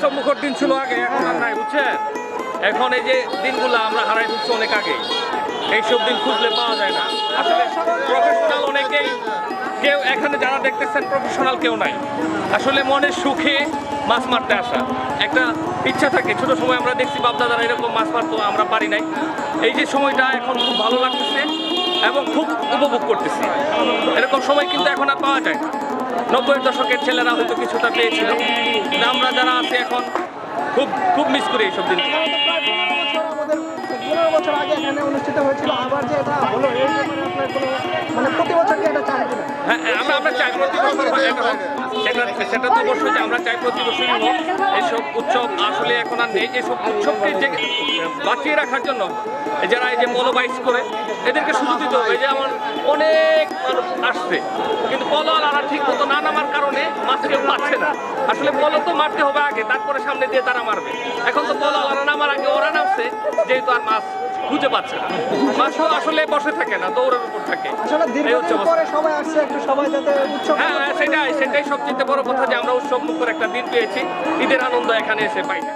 উৎসব মুখর দিন ছিল আগে, এখন আর নাই, বুঝছেন? এখন এই যে দিনগুলো আমরা হারাই দিচ্ছি অনেক আগে, এইসব দিন খুঁজলে পাওয়া যায় না। আসলে প্রফেশনাল অনেকেই, কেউ এখানে যারা দেখতেছেন প্রফেশনাল কেউ নাই। আসলে মনের সুখে মাছ মারতে আসা একটা ইচ্ছা থাকে। ছোট সময় আমরা দেখছি বাপদাদারা এরকম মাছ মারতো, আমরা পারি নাই। এই যে সময়টা এখন খুব ভালো লাগতেছে এবং খুব উপভোগ করতেছি। এরকম সময় কিন্তু এখন আর পাওয়া যায় না। 90-এর দশকের ছেলেরা হয়তো কিছুটা পেয়েছিল, কিন্তু আমরা যারা আছি এখন খুব খুব মিস করি এইসব দিন। আমাদের 15 বছর আগে এখানে অনুষ্ঠিত হয়েছিল, আবার যে এটা হলো এই ব্যাপারে আপনার কোনো মানে প্রতি বছর কি এটা চান কিনা? হ্যাঁ, আমরা চাই প্রতি বছর সেটা তো অবশ্যই যে আমরা চাই প্রতি বছরই হোক। এইসব উৎসব আসলে এখন আর নেই। এইসব উৎসবকে যে বাঁচিয়ে রাখার জন্য যারা এই যে পলো বাইস করে এদেরকে সুযোগ দিতে হবে। যে আমার অনেক মানুষ আসছে, কিন্তু পলো আলারা ঠিক মতো না নামার কারণে মাছ কেউ পাচ্ছে না। আসলে পলো তো মারতে হবে আগে, তারপরে সামনে দিয়ে তারা মারবে। এখন তো পলো আলারা নামার আগে ওরা নামছে, যেহেতু আর মাছ খুঁজে পাচ্ছে না। মাছ তো আসলে বসে থাকে না, দৌড়ের উপর থাকে। আসলে দীর্ঘদিন পরে সবাই আসছে, একটু সবাই যাতে উৎসব হ্যাঁ, সেটাই সবচেয়ে বড় কথা যে আমরা উৎসব মুখর একটা দিন পেয়েছি। ঈদের আনন্দ এখানে এসে পাই না।